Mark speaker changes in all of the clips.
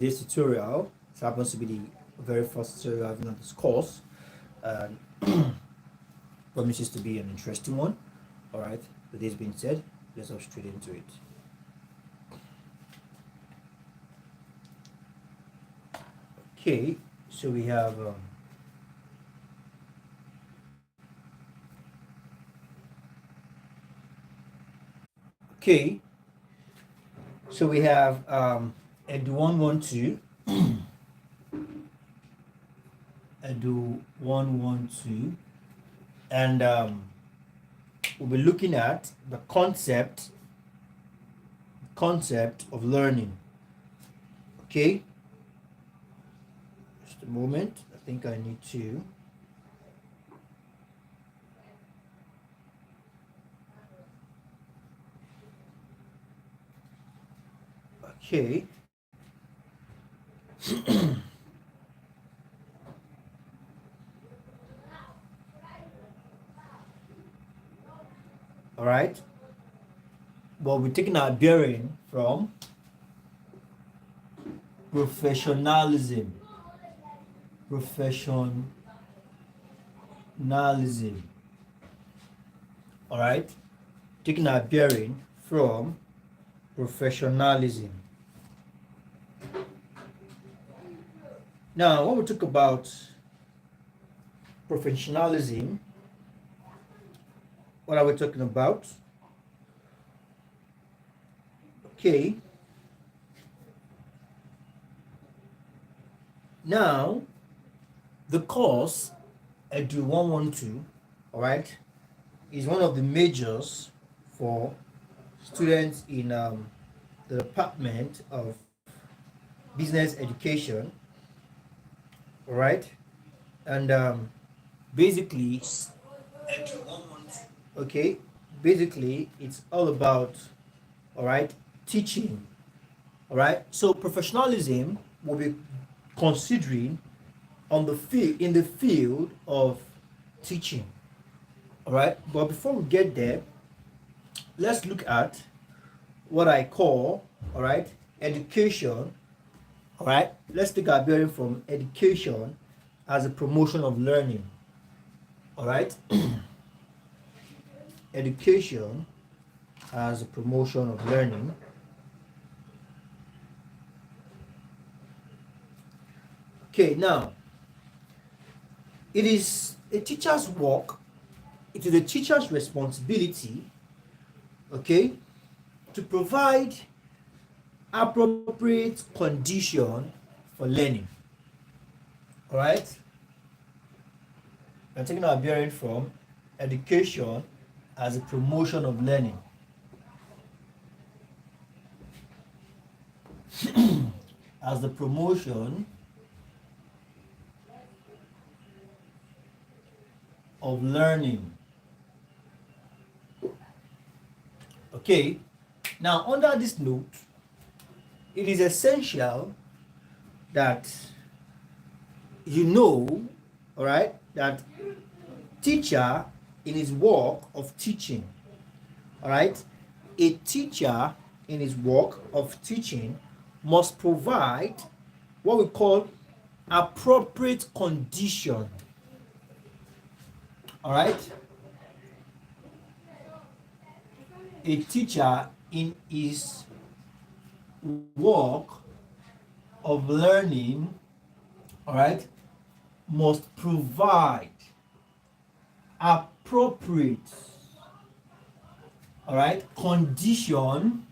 Speaker 1: this tutorial. It happens to be the very first tutorial I've done on this course, and promises to be an interesting one. All right. With this being said, let's hop straight into it. Okay, so we have okay, so we have EDU112, EDU112, and we'll be looking at the concept of learning. Okay, just a moment. I think I need to. Okay. All right. Well, we're taking our bearing from professionalism. Professionalism. All right. Taking our bearing from professionalism. Now, when we talk about professionalism, what are we talking about? Okay. Now, the course EDU112, all right, is one of the majors for students in the Department of Business Education, all right, and basically, okay, basically it's all about, all right, teaching, all right. So professionalism will be considering on the field in the field of teaching, all right. But before we get there, let's look at what I call, all right, education. All right, let's take our bearing from education as a promotion of learning. All right, education as a promotion of learning. Okay, now it is a teacher's work, it is a teacher's responsibility, okay, to provide appropriate condition for learning. All right, I'm taking our bearing from education as a promotion of learning. As the promotion of learning. Okay, now under this note, it is essential that you know, all right, that teacher in his work of teaching, all right, a teacher in his work of teaching must provide what we call appropriate condition, all right. A teacher in his work of learning, all right, must provide appropriate, all right, condition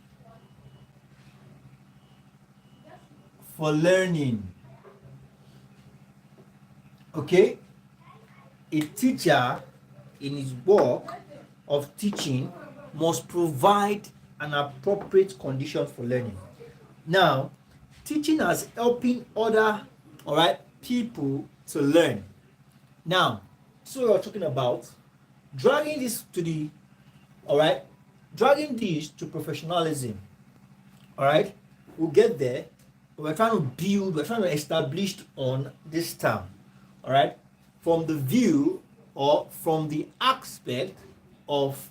Speaker 1: for learning. Okay, a teacher in his work of teaching must provide an appropriate condition for learning. Now, teaching as helping other, all right, people to learn. Now, so we're talking about dragging this to the, all right, dragging this to professionalism. All right, we'll get there. We're trying to build, we're trying to establish on this term, all right, from the view or from the aspect of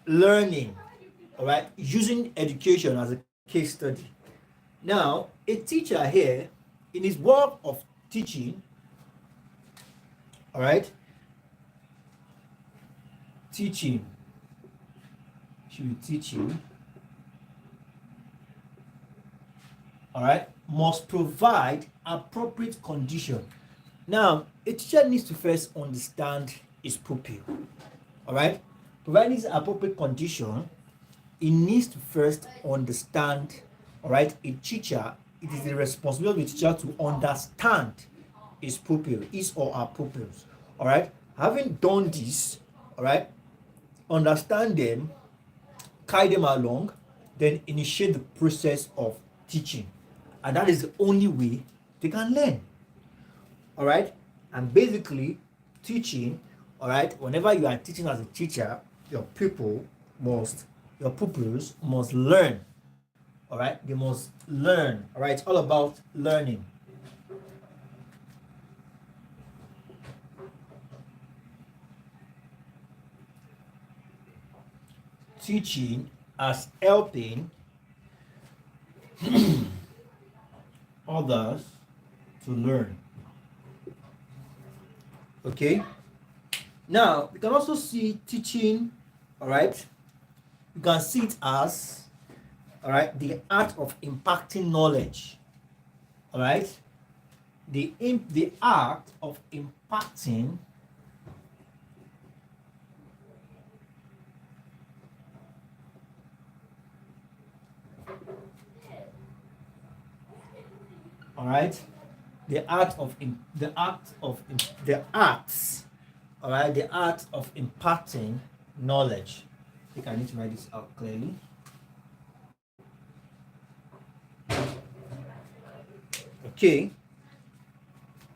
Speaker 1: learning, all right, using education as a case study. Now, a teacher here, in his work of teaching, all right, teaching, should be teaching, all right, must provide appropriate condition. Now, a teacher needs to first understand his pupil, all right. Providing this appropriate condition, he needs to first understand, all right, a teacher, it is the responsibility of the teacher to understand his pupil, his or her pupils, all right. Having done this, all right, understand them, carry them along, then initiate the process of teaching, and that is the only way they can learn, all right. And basically, teaching, all right, whenever you are teaching as a teacher, your pupils must learn, all right. They must learn, all right. It's all about learning. Teaching as helping others to learn. Okay. Now we can also see teaching, all right. You can see it as, all right, the art of impacting knowledge, all right. The art of impacting all right, the art of all right, the art of imparting knowledge. I think I need to write this out clearly. Okay.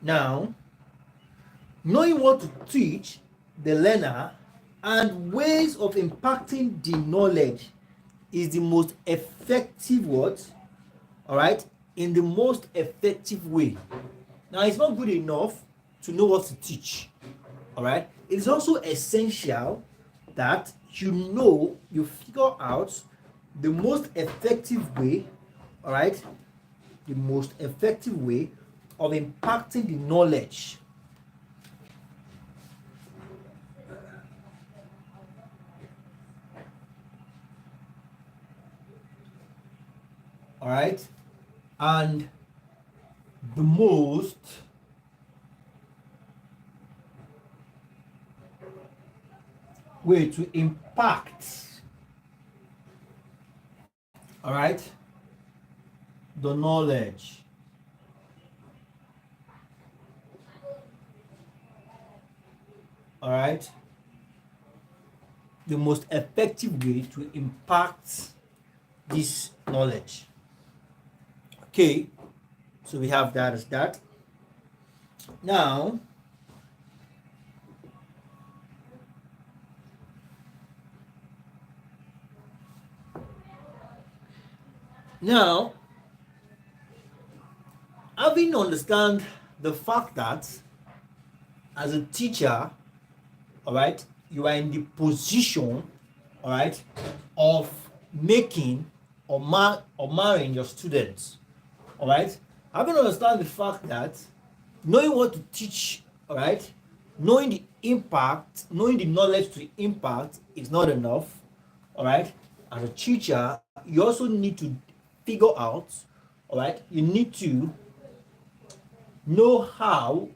Speaker 1: Now, knowing what to teach the learner and ways of impacting the knowledge is the most effective what? All right, in the most effective way. Now, it's not good enough to know what to teach. All right, it is also essential that you figure out the most effective way, all right, the most effective way of impacting the knowledge. All right, and the most way to impact, all right, the knowledge. All right, the most effective way to impact this knowledge. Okay, so we have that as that. Now, having understand the fact that as a teacher, all right, you are in the position, all right, of making or marrying your students, all right. Having understand the fact that knowing what to teach, all right, knowing the impact, knowing the knowledge to impact is not enough, all right. As a teacher, you also need to figure out, all right, you need to know how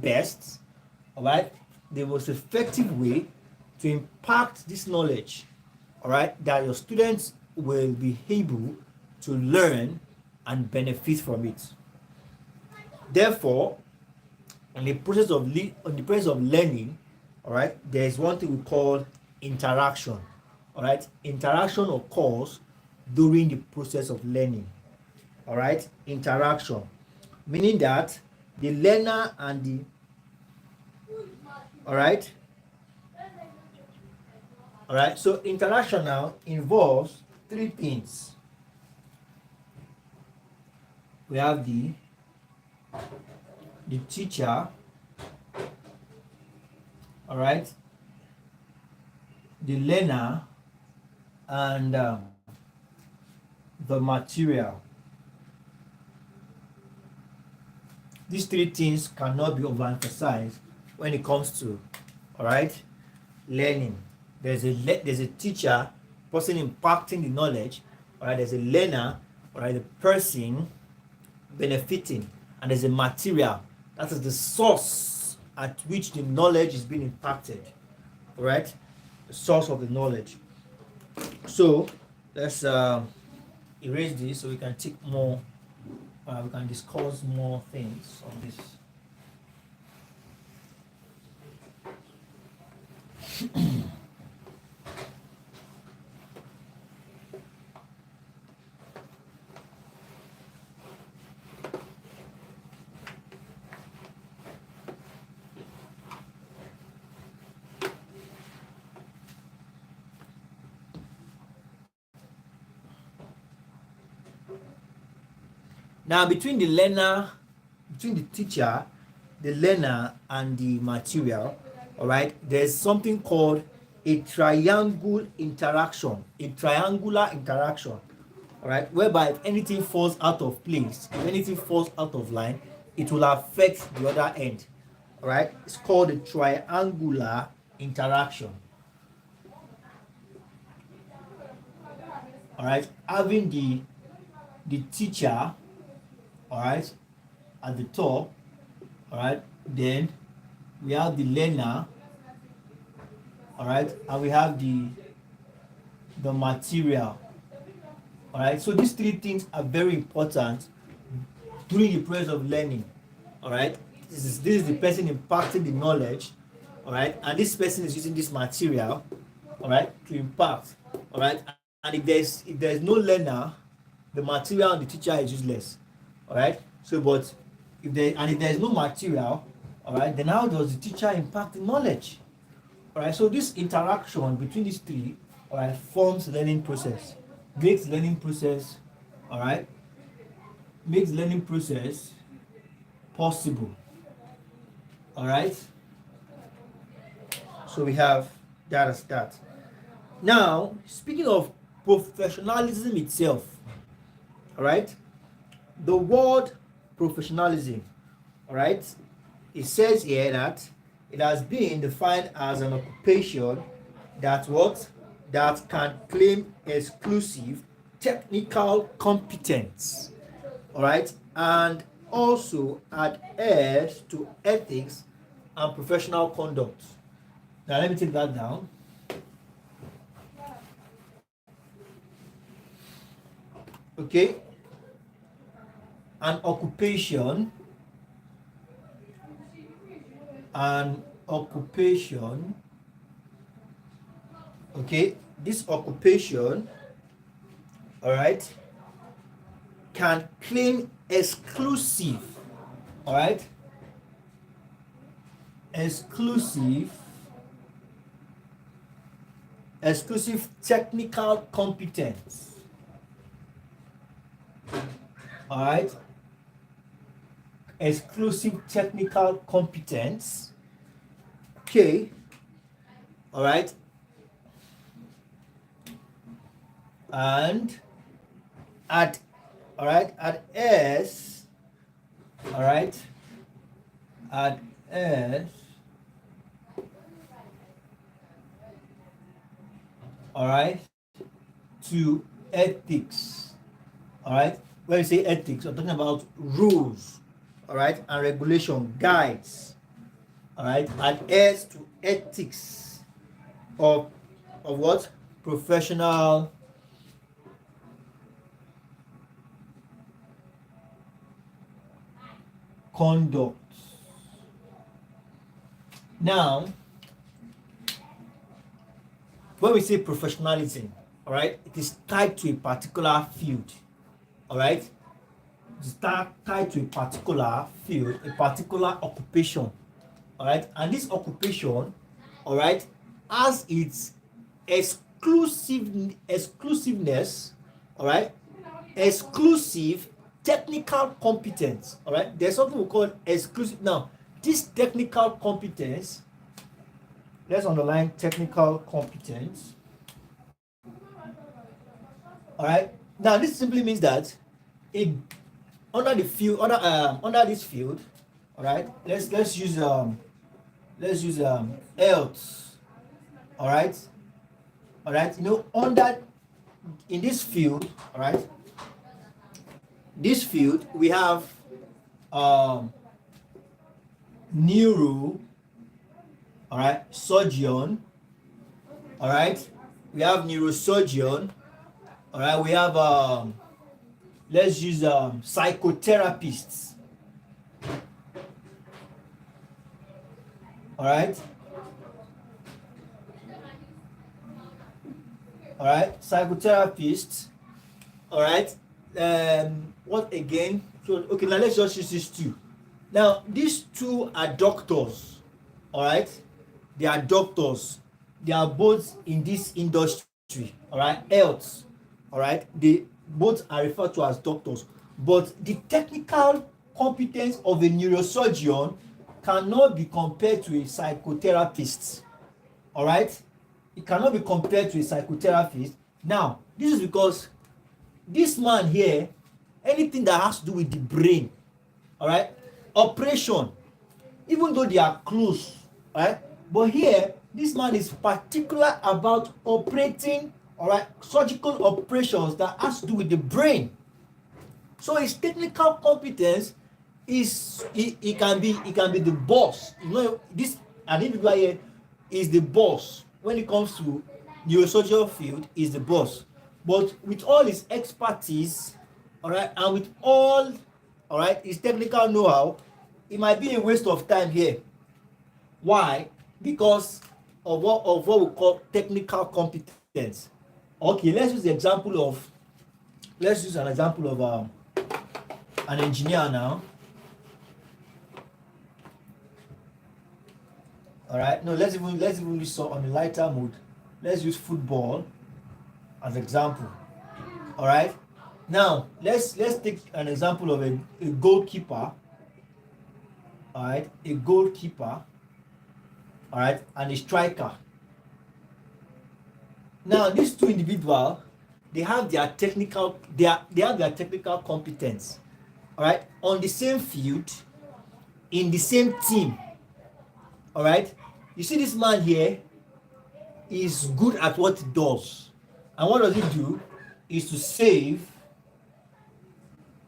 Speaker 1: best, all right, the most effective way to impact this knowledge, all right, that your students will be able to learn and benefit from it. Therefore, in the process of learning, all right, there is one thing we call interaction. All right, interaction occurs during the process of learning. All right, interaction, meaning that the learner and the all right, so interaction now involves three things. We have the teacher, all right, the learner, and the material. these three things cannot be overemphasized when it comes to, all right, learning. There's a teacher, person impacting the knowledge, all right, there's a learner, all right, the person benefiting, and there's a material, that is the source at which the knowledge is being impacted, all right, the source of the knowledge. So let's erase this so we can take more, we can discuss more things on this. Now, between the teacher, the learner, and the material, all right, there's something called a triangular interaction, all right, whereby if anything falls out of place, if anything falls out of line, it will affect the other end, all right. It's called a triangular interaction, all right, having the teacher, all right, at the top, all right, then we have the learner, all right, and we have the material, all right. So these three things are very important during the process of learning, all right. This is the person impacting the knowledge, all right, and this person is using this material, all right, to impact, all right. And if there's no learner, the material and the teacher is useless, all right. So but if there's no material, all right, then how does the teacher impact the knowledge, all right? So this interaction between these three, all right, forms learning process, makes learning process, all right, makes learning process possible, all right. So we have that as that. Now, speaking of professionalism itself, all right, the word professionalism, all right, it says here that it has been defined as an occupation that can claim exclusive technical competence, all right, and also adheres to ethics and professional conduct. Now let me take that down. Okay, an occupation, okay, this occupation, all right, can claim exclusive, all right, exclusive technical competence, all right, exclusive technical competence, okay, all right, and at S, all right, at S, all right, to ethics, all right. When we say ethics, we're talking about rules, all right, and regulation, guides, all right, adheres to ethics of what? Professional conduct. Now, when we say professionalism, all right, it is tied to a particular field, all right, it is tied to a particular field, a particular occupation, all right, and this occupation, all right, has its exclusiveness, all right, exclusive technical competence, all right. There's something we call exclusive. Now, this technical competence, let's underline technical competence, all right. Now, this simply means that under the field, under this field, all right. Let's use health, all right, all right. You know, under in this field, all right, this field we have neuro, all right, surgeon, all right. We have neurosurgeon, all right. We have let's use psychotherapists, all right, all right, psychotherapists, all right. What again? So okay, now let's just use these two. Now these two are doctors, all right. They are doctors. They are both in this industry, all right. Health, all right. They both are referred to as doctors, but the technical competence of a neurosurgeon cannot be compared to a psychotherapist, all right. It cannot be compared to a psychotherapist. Now this is because this man here, anything that has to do with the brain, all right, operation, even though they are close, all right, but here this man is particular about operating, all right, surgical operations that has to do with the brain. So his technical competence is he can be the boss. You know, this an individual here is the boss when it comes to neurosurgical field, is the boss. But with all his expertise, all right, and with all right, his technical know-how, it might be a waste of time here. Why? Because of what we call technical competence. Okay, let's use an example of an engineer now. All right, no, let's even use on a lighter mood. Let's use football as example. All right, now let's take an example of a goalkeeper. All right, a goalkeeper, all right, and a striker. Now these two individuals, they have their technical competence, all right, on the same field, in the same team, all right. You see this man here is good at what he does, and what does he do is to save,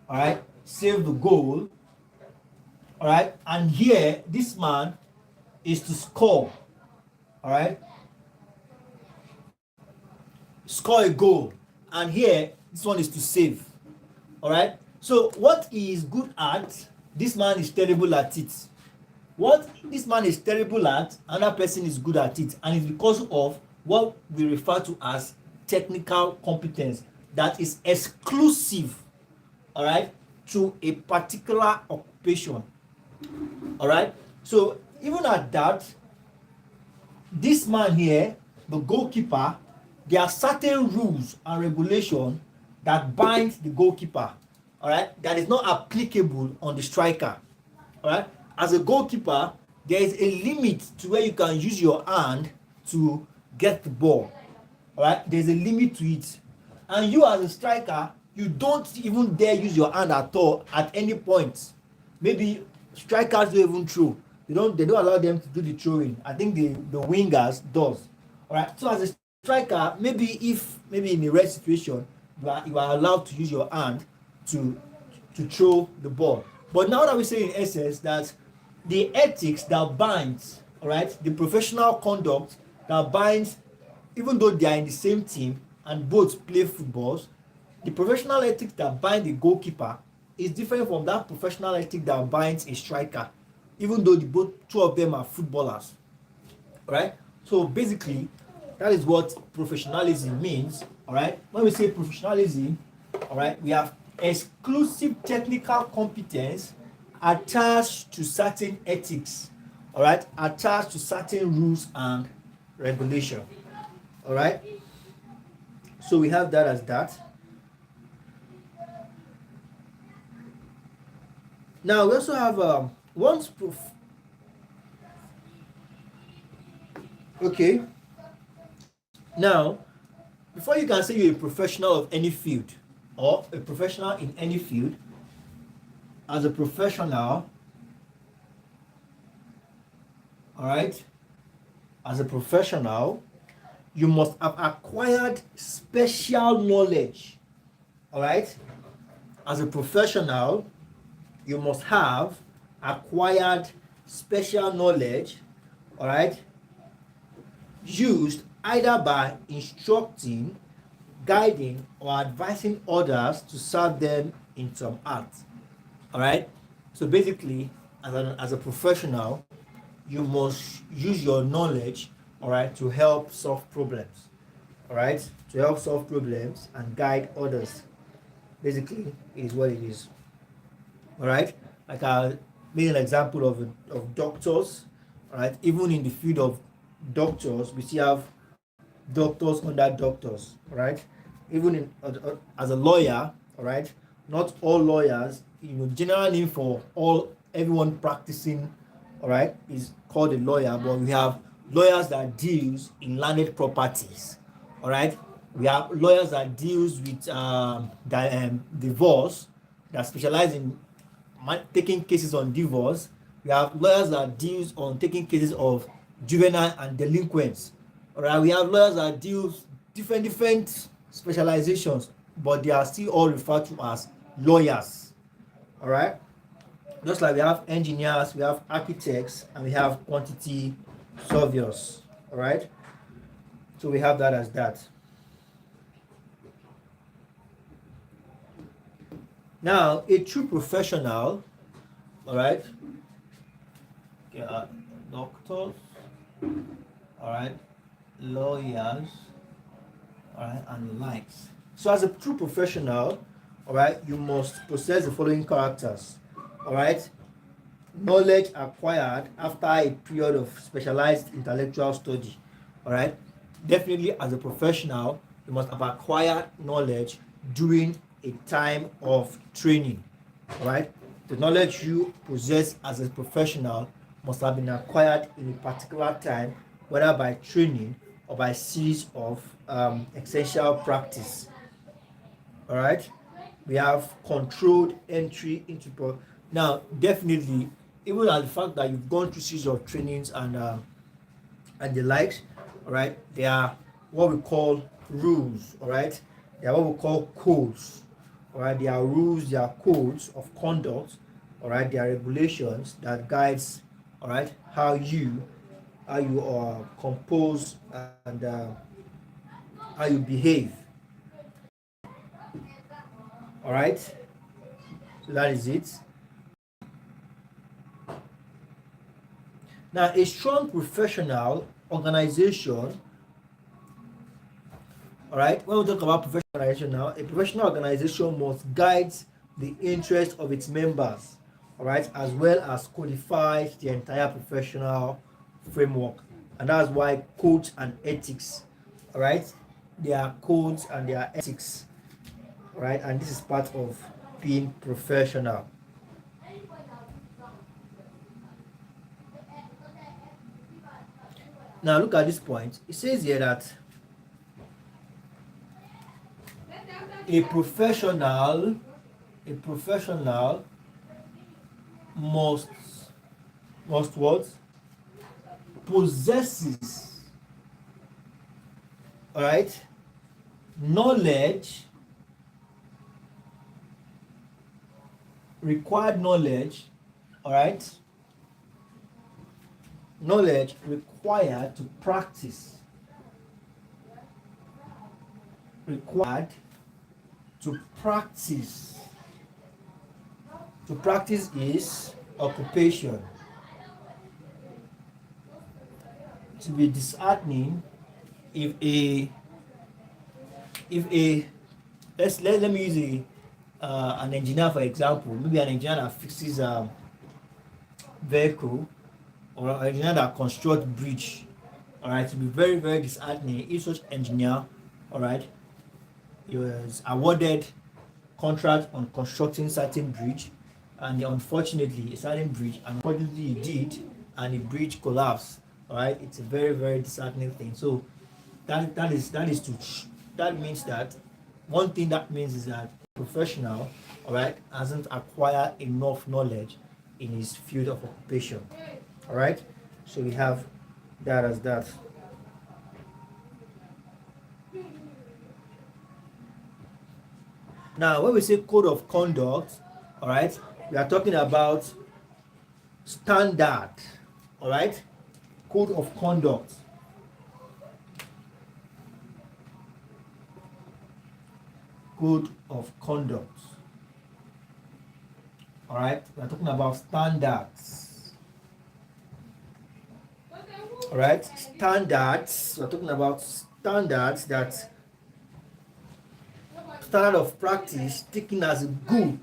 Speaker 1: all right, save the goal, all right. And here this man is to score, all right, score a goal, and here this one is to save, all right. So what he is good at, this man is terrible at it. What this man is terrible at, another person is good at it, and it's because of what we refer to as technical competence that is exclusive, all right, to a particular occupation, all right. So even at that, this man here, the goalkeeper, there are certain rules and regulations that bind the goalkeeper, all right, that is not applicable on the striker, all right. As a goalkeeper, there is a limit to where you can use your hand to get the ball, all right. There's a limit to it, and you as a striker, you don't even dare use your hand at all at any point. Maybe strikers don't even throw. They don't allow them to do the throwing. I think the wingers does, all right. So as a striker, maybe in a red situation, you are allowed to use your hand to throw the ball. But now that we say in essence that the ethics that binds, all right, the professional conduct that binds, even though they are in the same team and both play footballs, the professional ethics that bind the goalkeeper is different from that professional ethic that binds a striker, even though two of them are footballers, all right. So basically, that is what professionalism means, all right. When we say professionalism, all right, we have exclusive technical competence attached to certain ethics, all right, attached to certain rules and regulation, all right. So we have that as that. Now we also have once proof. Okay. Now, before you can say you're a professional of any field or a professional in any field, as a professional, all right, as a professional, you must have acquired special knowledge. All right, as a professional, you must have acquired special knowledge, all right, used either by instructing, guiding, or advising others to serve them in some art. All right, so basically, as a professional, you must use your knowledge, all right, to help solve problems, all right, to help solve problems and guide others. Basically, is what it is. All right, like I made an example of doctors. All right, even in the field of doctors, we still have doctors under doctors. All right, even as a lawyer. All right, not all lawyers, general name for everyone practicing, all right, is called a lawyer, but we have lawyers that deals in landed properties. All right, we have lawyers that deals with divorce, that specialize in taking cases on divorce. We have lawyers that deals on taking cases of juvenile and delinquents. All right, we have lawyers that deals different specializations, but they are still all referred to as lawyers. All right, just like we have engineers, we have architects, and we have quantity surveyors. All right, so we have that as that. Now, a true professional, all right, doctors, all right, lawyers, all right, and the likes. So, as a true professional, all right, you must possess the following characters. All right, knowledge acquired after a period of specialized intellectual study. All right, definitely as a professional, you must have acquired knowledge during a time of training. All right, the knowledge you possess as a professional must have been acquired in a particular time, whether by training or by series of essential practice. All right, we have controlled entry into now. Definitely, even at the fact that you've gone through series of trainings and the likes, all right, they are what we call rules. All right, they are what we call codes. All right, there are rules, there are codes of conduct. All right, there are regulations that guides, all right, how you compose and how you behave. All right, so that is it. Now, a strong professional organization, all right, when we talk about professional organization now, a professional organization must guide the interest of its members, all right, as well as codify the entire professional framework. And that's why codes and ethics, all right, there are codes and there are ethics, all right, and this is part of being professional. Now look at this point. It says here that a professional must what? Possesses, all right, knowledge, required knowledge, all right, knowledge required to practice, required to practice. To practice is occupation. To be disheartening if a let me use an engineer for example. Maybe an engineer that fixes vehicle, or an engineer that constructs bridge. All right, to be very disheartening if such engineer, all right, he was awarded contract on constructing certain bridge, and unfortunately a certain bridge, and unfortunately he did, and the bridge collapsed. All right, it's a very disheartening thing. So that means that one thing that means is that professional, all right, hasn't acquired enough knowledge in his field of occupation. All right, so we have that as that. Now, when we say code of conduct, all right, we are talking about standard, all right, code of conduct. Code of conduct. All right, we are talking about standards. All right, standards. We are talking about standards that standard of practice taken as good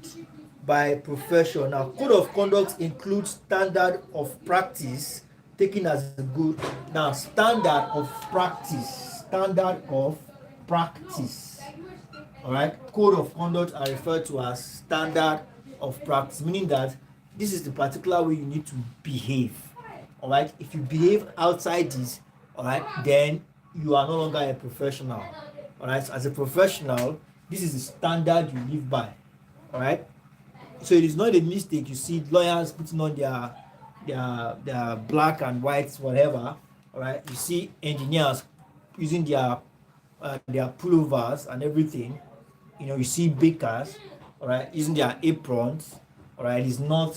Speaker 1: by profession. Now, code of conduct includes standard of practice taken as good. Now, standard of practice. Standard of practice. All right, code of conduct are referred to as standard of practice, meaning that this is the particular way you need to behave. All right, if you behave outside this, all right, then you are no longer a professional. All right, so as a professional, this is the standard you live by. All right, so it is not a mistake. You see lawyers putting on their black and whites whatever. All right, you see engineers using their pullovers and everything. You see bakers, all right, using their aprons. All right, it's not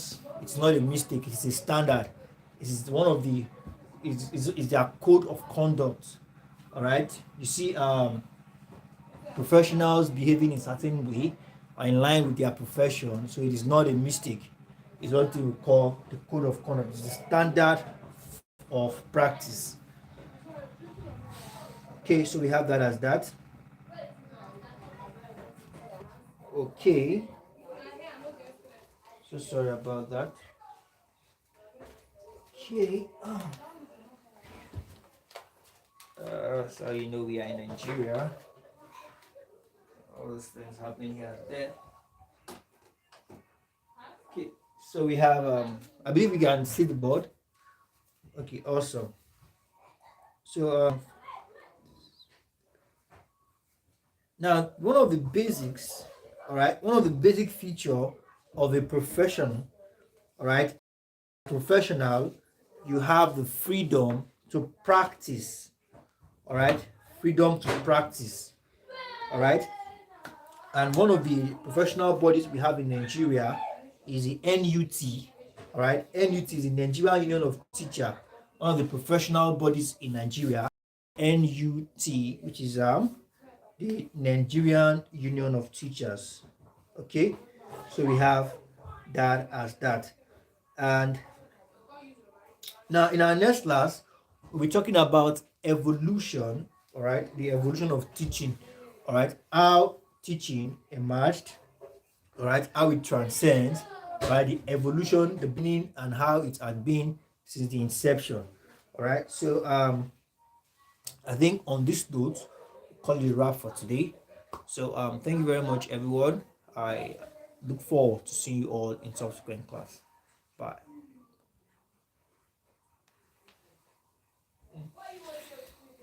Speaker 1: a mistake. It's a standard. It's one of the it's their code of conduct. All right, you see professionals behaving in a certain way are in line with their profession, so it is not a mistake. It's what we call the code of conduct. It's the standard of practice. Okay, so we have that as that. Okay, so sorry about that. Okay, so we are in Nigeria. All those things happening here and there. Okay, so we have I believe we can see the board. Okay, awesome. So now one of the basics, all right, one of the basic feature of a profession, all right, professional, you have the freedom to practice. All right, freedom to practice. All right, and one of the professional bodies we have in Nigeria is the NUT. All right, NUT is the Nigerian Union of Teachers, one of the professional bodies in Nigeria. NUT, which is the Nigerian Union of Teachers. Okay, so we have that as that. And now in our next class, we'll be talking about evolution, all right, the evolution of teaching, all right, how teaching emerged, all right, how it transcends, right, the evolution, the beginning, and how it had been since the inception. All right, so I think on this note, call it a wrap for today. So thank you very much, everyone. I look forward to seeing you all in subsequent class. Bye.